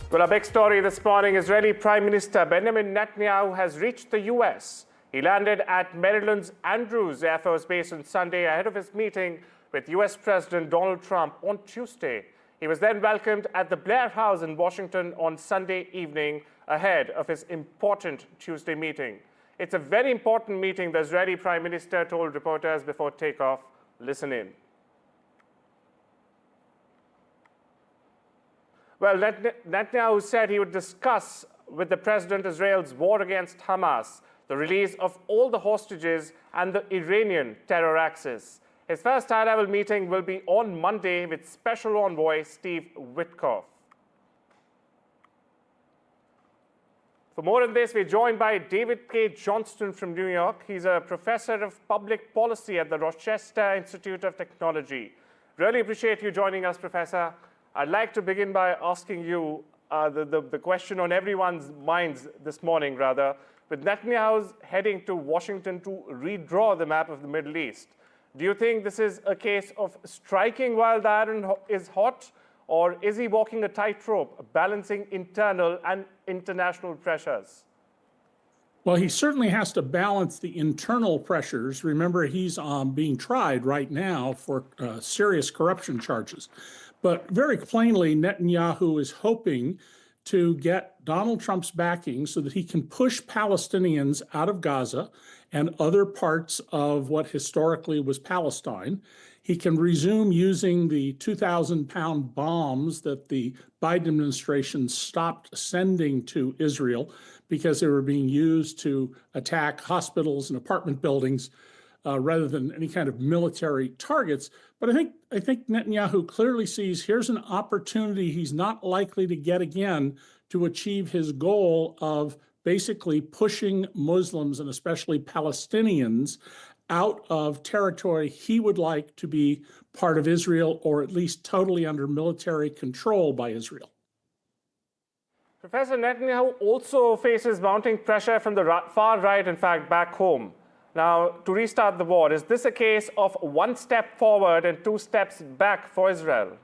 Well, a big story this morning. Israeli Prime Minister Benjamin Netanyahu has reached the US. He landed at Maryland's Andrews Air Force Base on Sunday ahead of his meeting with US President Donald Trump on Tuesday. He was then welcomed at the Blair House in Washington on Sunday evening ahead of his important Tuesday meeting. It's a very important meeting, the Israeli Prime Minister told reporters before takeoff. Listen in. Well, Netanyahu said he would discuss with the president Israel's war against Hamas, the release of all the hostages, and the Iranian terror axis. His first high-level meeting will be on Monday with Special Envoy Steve Witkoff. For more on this, we're joined by David K. Johnston from New York. He's a professor of public policy at the Rochester Institute of Technology. Really appreciate you joining us, Professor. I'd like to begin by asking you the question on everyone's minds this morning, rather, with Netanyahu's heading to Washington to redraw the map of the Middle East. Do you think this is a case of striking while the iron is hot, or is he walking a tightrope, balancing internal and international pressures? Well, he certainly has to balance the internal pressures. Remember, he's being tried right now for serious corruption charges. But very plainly, Netanyahu is hoping to get Donald Trump's backing so that he can push Palestinians out of Gaza and other parts of what historically was Palestine. He can resume using the 2,000-pound bombs that the Biden administration stopped sending to Israel because they were being used to attack hospitals and apartment buildings rather than any kind of military targets. But I think Netanyahu clearly sees here's an opportunity he's not likely to get again to achieve his goal of basically pushing Muslims and especially Palestinians out of territory he would like to be part of Israel, or at least totally under military control by Israel. Professor, Netanyahu also faces mounting pressure from the far right, in fact, back home. Now, to restart the war, is this a case of one step forward and two steps back for Israel?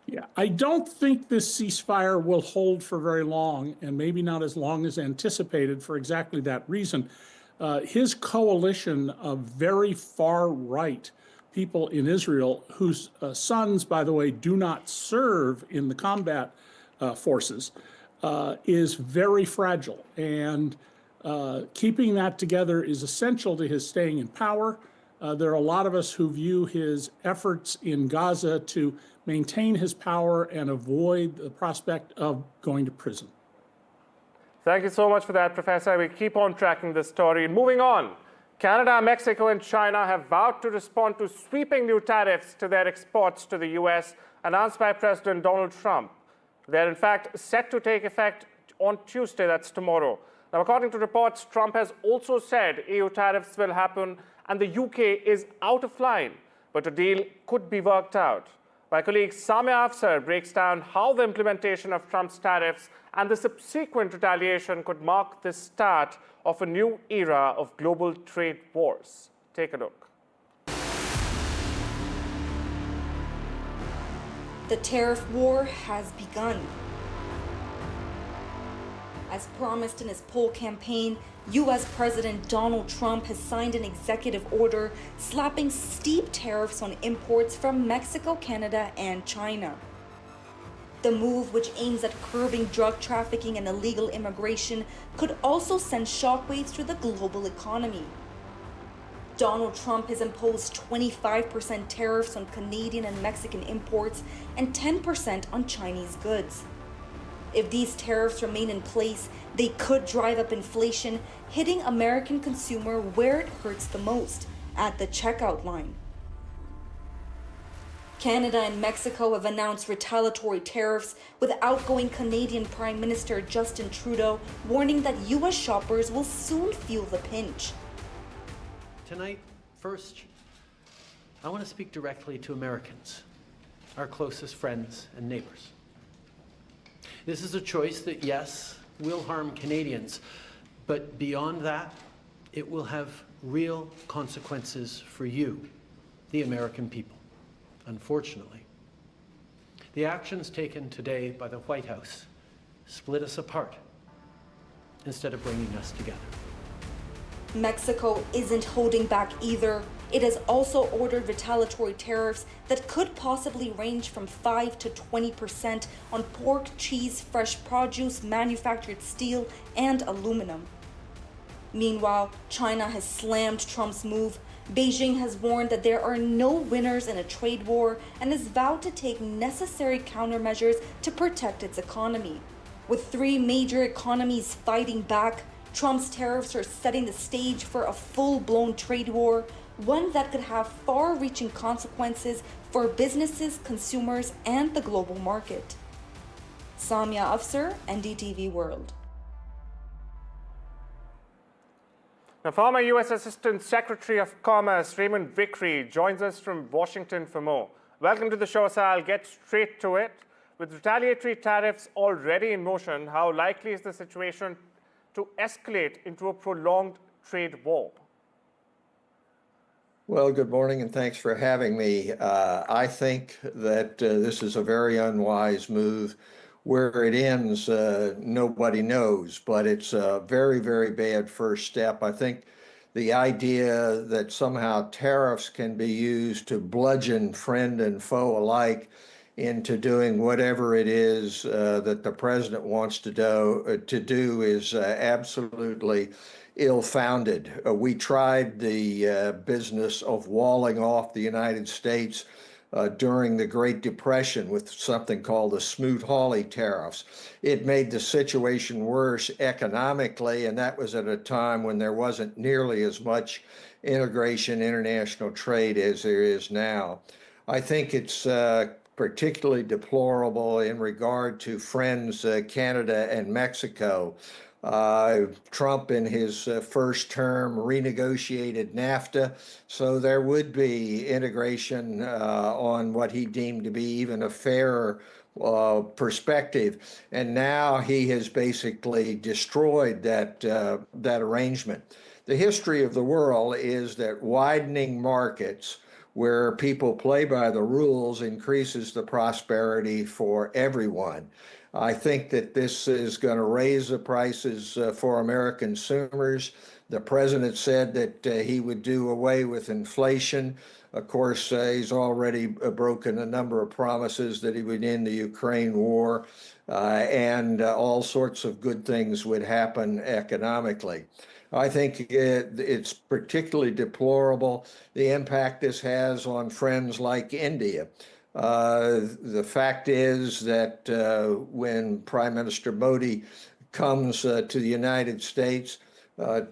Yeah, I don't think this ceasefire will hold for very long, and maybe not as long as anticipated for exactly that reason. His coalition of very far-right people in Israel, whose sons, by the way, do not serve in the combat forces, is very fragile. And keeping that together is essential to his staying in power. There are a lot of us who view his efforts in Gaza to maintain his power and avoid the prospect of going to prison. Thank you so much for that, Professor. We keep on tracking this story. And moving on, Canada, Mexico, and China have vowed to respond to sweeping new tariffs to their exports to the US announced by President Donald Trump. They're, in fact, set to take effect on Tuesday, that's tomorrow. Now, according to reports, Trump has also said EU tariffs will happen and the UK is out of line, but a deal could be worked out. My colleague Samia Afsar breaks down how the implementation of Trump's tariffs and the subsequent retaliation could mark the start of a new era of global trade wars. Take a look. The tariff war has begun. As promised in his poll campaign, US President Donald Trump has signed an executive order slapping steep tariffs on imports from Mexico, Canada, and China. The move, which aims at curbing drug trafficking and illegal immigration, could also send shockwaves through the global economy. Donald Trump has imposed 25% tariffs on Canadian and Mexican imports and 10% on Chinese goods. If these tariffs remain in place, they could drive up inflation, hitting American consumer where it hurts the most, at the checkout line. Canada and Mexico have announced retaliatory tariffs, with outgoing Canadian Prime Minister Justin Trudeau warning that US shoppers will soon feel the pinch. Tonight, first, I want to speak directly to Americans, our closest friends and neighbors. This is a choice that, yes, will harm Canadians, but beyond that, it will have real consequences for you, the American people, unfortunately. The actions taken today by the White House split us apart instead of bringing us together. Mexico isn't holding back either. It has also ordered retaliatory tariffs that could possibly range from 5 to 20% on pork, cheese, fresh produce, manufactured steel, and aluminum. Meanwhile, China has slammed Trump's move. Beijing has warned that there are no winners in a trade war and has vowed to take necessary countermeasures to protect its economy. With 3 major economies fighting back, Trump's tariffs are setting the stage for a full-blown trade war, one that could have far-reaching consequences for businesses, consumers, and the global market. Samia Afsar, NDTV World. Now, former U.S. Assistant Secretary of Commerce Raymond Vickery joins us from Washington for more. Welcome to the show, sir. I'll get straight to it. With retaliatory tariffs already in motion, how likely is the situation to escalate into a prolonged trade war? Well, good morning and thanks for having me. I think that this is a very unwise move. Where it ends, nobody knows, but it's a very, very bad first step. I think the idea that somehow tariffs can be used to bludgeon friend and foe alike into doing whatever it is that the president wants to do is absolutely ill-founded. We tried the business of walling off the United States during the Great Depression with something called the Smoot-Hawley tariffs. It made the situation worse economically, and that was at a time when there wasn't nearly as much integration, international trade as there is now. I think it's particularly deplorable in regard to friends Canada and Mexico. Trump in his first term renegotiated NAFTA, so there would be integration on what he deemed to be even a fairer perspective. And now he has basically destroyed that arrangement. The history of the world is that widening markets where people play by the rules increases the prosperity for everyone. I think that this is going to raise the prices for American consumers. The president said that he would do away with inflation. Of course, he's already broken a number of promises that he would end the Ukraine war, and all sorts of good things would happen economically. I think it's particularly deplorable the impact this has on friends like India. The fact is that when Prime Minister Modi comes to the United States,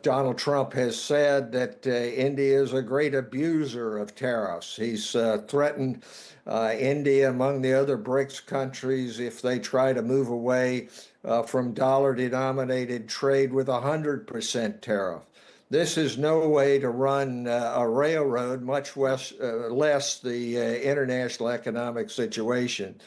Donald Trump has said that India is a great abuser of tariffs. He's threatened India, among the other BRICS countries, if they try to move away from dollar-denominated trade with 100% tariff. This is no way to run a railroad, much less the international economic situation.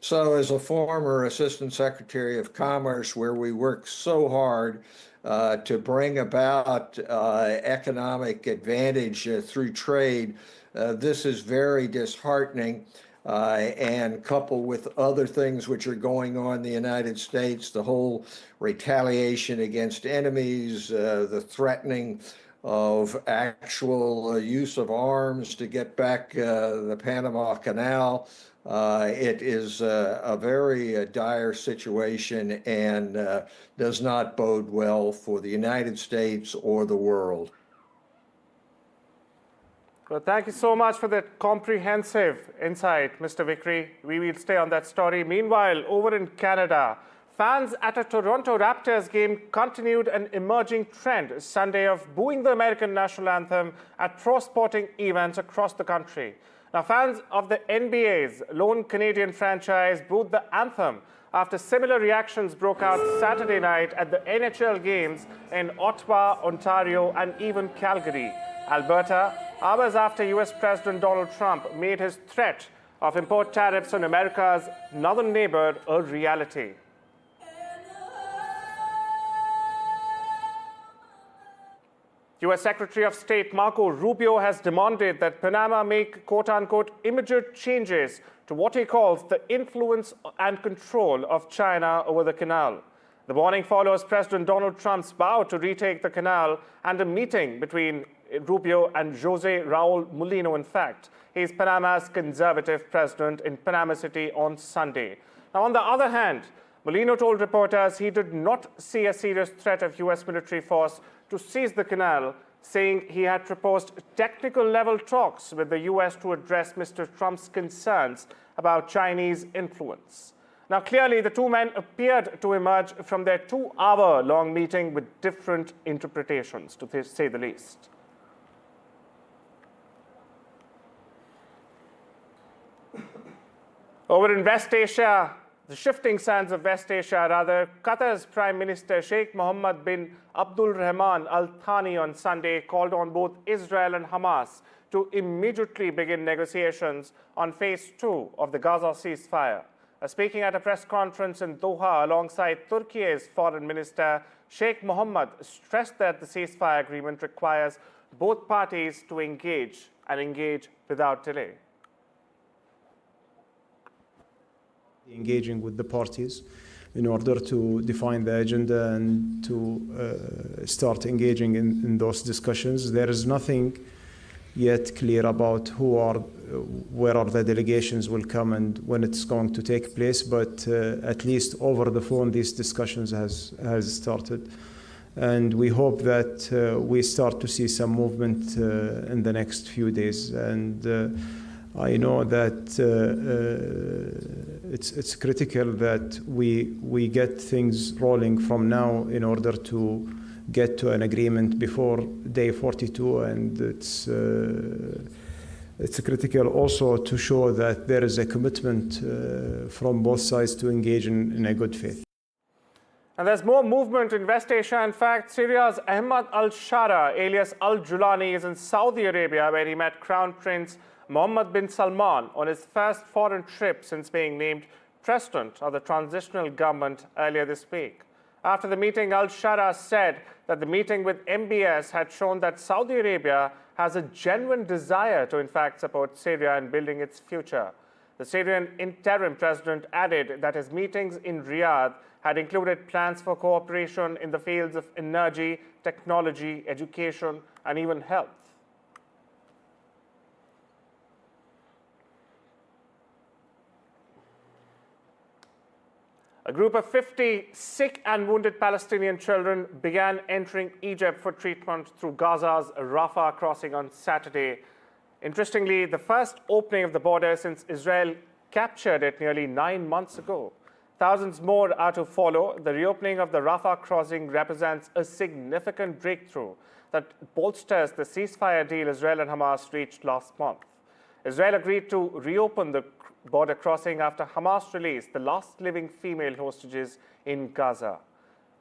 So as a former Assistant Secretary of Commerce, where we work so hard to bring about economic advantage through trade, this is very disheartening. And coupled with other things which are going on in the United States, the whole retaliation against enemies, the threatening of actual use of arms to get back the Panama Canal. It is a very dire situation and does not bode well for the United States or the world. Well, thank you so much for that comprehensive insight, Mr. Vickery. We will stay on that story. Meanwhile, over in Canada, fans at a Toronto Raptors game continued an emerging trend Sunday of booing the American national anthem at pro sporting events across the country. Now, fans of the NBA's lone Canadian franchise booed the anthem after similar reactions broke out Saturday night at the NHL games in Ottawa, Ontario, and even Calgary, Alberta, hours after US President Donald Trump made his threat of import tariffs on America's northern neighbor a reality. US Secretary of State Marco Rubio has demanded that Panama make quote-unquote immediate changes to what he calls the influence and control of China over the canal. The warning follows President Donald Trump's vow to retake the canal and a meeting between Rubio and Jose Raul Molino. In fact, he's Panama's conservative president in Panama City on Sunday. Now, on the other hand, Molino told reporters he did not see a serious threat of U.S. military force to seize the canal, saying he had proposed technical-level talks with the U.S. to address Mr. Trump's concerns about Chinese influence. Now, clearly, the two men appeared to emerge from their 2-hour-long meeting with different interpretations, to say the least. Over in West Asia, the shifting sands of West Asia, rather, Qatar's Prime Minister Sheikh Mohammed bin Abdul Rahman Al Thani on Sunday called on both Israel and Hamas to immediately begin negotiations on phase 2 of the Gaza ceasefire. Speaking at a press conference in Doha alongside Turkey's foreign minister, Sheikh Mohammed stressed that the ceasefire agreement requires both parties to engage and engage without delay. Engaging with the parties in order to define the agenda and to start engaging in those discussions. There is nothing yet clear about where are the delegations will come and when it's going to take place, but at least over the phone these discussions has started. And we hope that we start to see some movement in the next few days. And I know that it's critical that we get things rolling from now in order to get to an agreement before day 42, and it's critical also to show that there is a commitment from both sides to engage in a good faith. And there's more movement in West Asia. In fact, Syria's Ahmad al-Shara, alias al-Julani, is in Saudi Arabia, where he met Crown Prince Mohammed bin Salman on his first foreign trip since being named president of the transitional government earlier this week. After the meeting, al-Shara said that the meeting with MBS had shown that Saudi Arabia has a genuine desire to, in fact, support Syria in building its future. The Syrian interim president added that his meetings in Riyadh had included plans for cooperation in the fields of energy, technology, education, and even health. A group of 50 sick and wounded Palestinian children began entering Egypt for treatment through Gaza's Rafah crossing on Saturday. Interestingly, the first opening of the border since Israel captured it nearly 9 months ago. Thousands more are to follow. The reopening of the Rafah crossing represents a significant breakthrough that bolsters the ceasefire deal Israel and Hamas reached last month. Israel agreed to reopen the border crossing after Hamas released the last living female hostages in Gaza.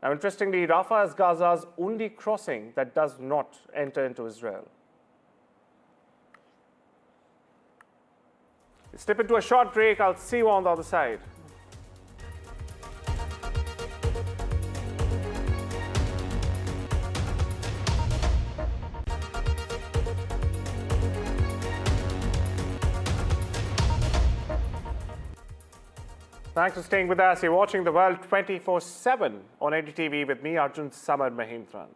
Now, interestingly, Rafah is Gaza's only crossing that does not enter into Israel. Let's step into a short break. I'll see you on the other side. Thanks for staying with us. You're watching The World 24/7 on NDTV with me, Arjun Samar Mahindran.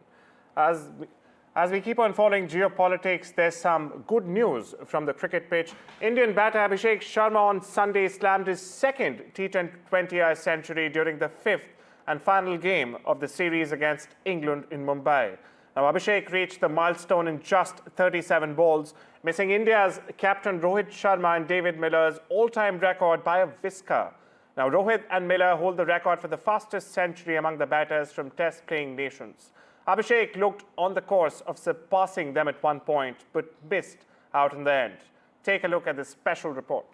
As we keep on following geopolitics, there's some good news from the cricket pitch. Indian batter Abhishek Sharma on Sunday slammed his second T20I century during the 5th and final game of the series against England in Mumbai. Now, Abhishek reached the milestone in just 37 balls, missing India's captain Rohit Sharma and David Miller's all-time record by a whisker. Now, Rohit and Miller hold the record for the fastest century among the batters from Test-playing nations. Abhishek looked on the course of surpassing them at one point, but missed out in the end. Take a look at this special report.